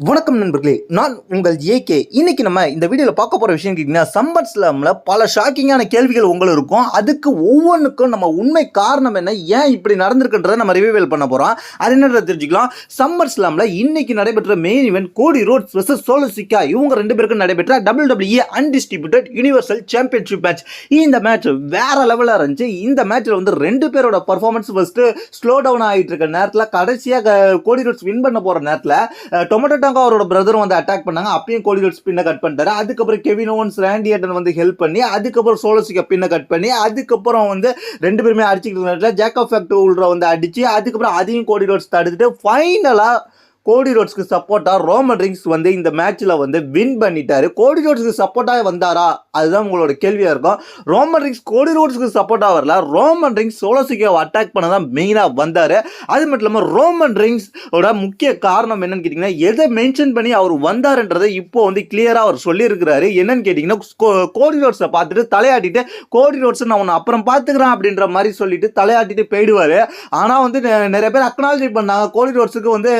வணக்கம் நண்பர்களே, நான் உங்கள் ஏகே. இன்னைக்கு நம்ம இந்த வீடியோவில் பார்க்க போகிற விஷயம் கேட்டிங்கன்னா, சம்மர் ஸ்லாமில் பல ஷாக்கிங்கான கேள்விகள் உங்களுக்கு இருக்கும். அதுக்கு ஒவ்வொன்றுக்கும் நம்ம உண்மை காரணம் என்ன, ஏன் இப்படி நடந்திருக்குன்றதை நம்ம ரிவியூவல் பண்ண போகிறோம். அது என்னன்றதை தெரிஞ்சுக்கலாம். சம்மர் ஸ்லாமில் இன்னைக்கு நடைபெற்ற main event Cody Rhodes versus Solo Sikoa, இவங்க ரெண்டு பேருக்கும் நடைபெற்ற WWE undisputed universal championship match. இந்த மேட்ச் வேற லெவலாக இருந்துச்சு. இந்த மேட்ச்சில் வந்து ரெண்டு பேரோட பர்ஃபார்மன்ஸ் ஃபர்ஸ்ட்டு ஸ்லோ டவுன் ஆகிட்டு இருக்க நேரத்தில், கடைசியாக கோடி ரோட்ஸ் வின் பண்ண போகிற நேரத்தில் டொமேட்டோ அவரோட பிரதரும் வந்து அட்டாக் பண்ணாங்க. அப்பயும் கோடி ரோட்ஸ் பின்ன கட் பண்ணிட்டாரு. அதுக்கப்புறம் கெவின் ஓவன்ஸ், ராண்டி ஆர்டன் வந்து ஹெல்ப் பண்ணி, அதுக்கப்புறம் சோலோ சிக்கா பின்ன கட் பண்ணி, அதுக்கப்புறம் வந்து ரெண்டு பேருமே அடிச்சுக்கிட்டு ஜேக்கப் ஃபேக்ட் உள்ள வந்து அடிச்சு, அதுக்கப்புறம் அதையும் கோடி ரோட்ஸ் தடுத்துட்டு ஃபைனலா கோடி ரோட்ஸ்க்கு சப்போர்ட்டாக ரோமன் ரிங்ஸ் வந்து இந்த மேட்ச்சில் வந்து வின் பண்ணிட்டாரு. கோடி ரோட்ஸ்க்கு சப்போர்ட்டாக வந்தாரா, அதுதான் உங்களோட கேள்வியாக இருக்கும். ரோமன் ரிங்ஸ் கோடி ரோட்ஸ்க்கு சப்போர்ட்டாக வரல, ரோமன் ரிங்ஸ் சோலோ சிக்காவை அட்டாக் பண்ண தான் மெயினாக வந்தார். அது மட்டும் இல்லாமல் ரோமன் ரிங்ஸோட முக்கிய காரணம் என்னன்னு கேட்டிங்கன்னா, எதை மென்ஷன் பண்ணி அவர் வந்தாருன்றதை இப்போ வந்து கிளியராக அவர் சொல்லியிருக்கிறாரு. என்னன்னு கேட்டிங்கன்னா, கோடி ரோட்ஸை பார்த்துட்டு தலையாட்டிட்டு, கோடி ரோட்ஸை நான் உன்னை அப்புறம் பார்த்துக்கிறேன் அப்படின்ற மாதிரி சொல்லிட்டு தலையாட்டிட்டு போயிடுவார். ஆனால் வந்து நிறைய பேர் அக்னாலஜி பண்ணாங்க, கோடி ரோட்ஸுக்கு வந்து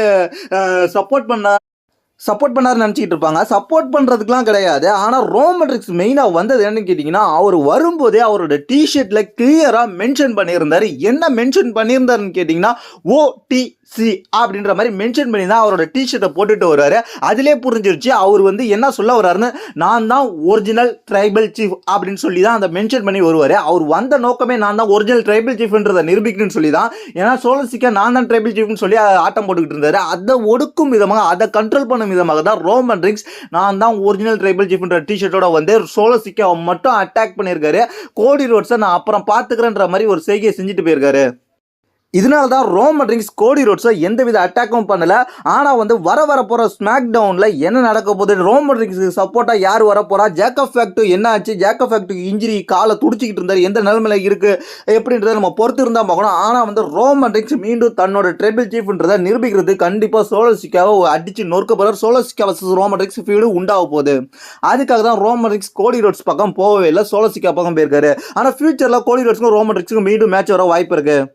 சப்போர்ட் பண்ணாருன்னு நினச்சிக்கிட்டு இருப்பாங்க. சப்போர்ட் பண்ணுறதுக்குலாம் கிடையாது. ஆனால் ரோமன் ரிங்ஸ் மெயினாக வந்தது என்னன்னு கேட்டிங்கன்னா, அவர் வரும்போதே அவரோட டிஷர்ட்டில் கிளியராக மென்ஷன் பண்ணியிருந்தார். என்ன மென்ஷன் பண்ணியிருந்தாருன்னு கேட்டிங்கன்னா, OTC அப்படின்ற மாதிரி மென்ஷன் பண்ணி தான் அவரோட டிஷர்ட்டை போட்டுட்டு வருவார். அதிலே புரிஞ்சிருச்சு அவர் வந்து என்ன சொல்ல வர்றாருன்னு. நான் தான் ஒரிஜினல் ட்ரைபல் சீஃப் அப்படின்னு சொல்லி தான் அந்த மென்ஷன் பண்ணி வருவார். அவர் வந்த நோக்கமே நான் தான் ஒரிஜினல் ட்ரைபல் சீஃப்ன்றதை நிரூபிக்கணும்னு சொல்லி தான். ஏன்னா சோலோ சிக்கா நான் தான் ட்ரைபல் சீஃப்னு சொல்லி ஆட்டம் போட்டுக்கிட்டு இருந்தார். அதை ஒடுக்கும் விதமாக, அதை கண்ட்ரோல் பண்ண விதமாக தான் ரோமன் ரிங்ஸ் நான் தான் ஒரிஜினல் ட்ரைபல் சீஃப்ன்ற டிஷர்ட்டோட வந்து சோலோ சிக்காவை மட்டும் அட்டாக் பண்ணியிருக்காரு. கோடி ரோட்ஸை நான் அப்புறம் பார்த்துக்கிறேன்ற மாதிரி ஒரு செய்கையை செஞ்சுட்டு போயிருக்காரு. இதனால தான் ரோமன் ரிங்ஸ் கோடி ரோட்ஸை எந்தவித அட்டாக்கும் பண்ணல. ஆனால் வந்து வர போகிற ஸ்மாக் டவுனில் என்ன நடக்க போகுது, ரோமன் ரிங்ஸுக்கு சப்போர்ட்டாக யார் வர போகிறா, ஜேக்கப் ஃபேக்ட் என்ன ஆச்சு, ஜேக்கப் ஃபேக்ட்டுக்கு இன்ஜுரி, காலை துடிச்சிக்கிட்டு இருந்தார், எந்த நிலைமையில இருக்குது எப்படின்றத நம்ம பொறுத்து இருந்தால் பார்க்கணும். ஆனால் வந்து ரோமன் ரிங்ஸ் மீண்டும் தன்னோட ட்ரிபிள் சீஃப்ன்றதை நிரூபிக்கிறது கண்டிப்பாக சோலோ சிக்காவை அடித்து நொறுக்க போகிறார். சோலோ சிக்கா வர்சஸ் ரோமன் ரிங்ஸ் ஃபீடு உண்டாக போகுது. அதுக்காக தான் ரோமன் ரிங்ஸ் கோடி ரோட்ஸ் பக்கம் போகவே இல்லை, சோலோ சிக்கா பக்கம் போயிருக்காரு. ஆனால் ஃபியூச்சரில் கோடி ரோட்ஸ்க்கும் ரோமன் ரிங்ஸுக்கும் மீண்டும் மேட்ச் வர வாய்ப்பு இருக்குது.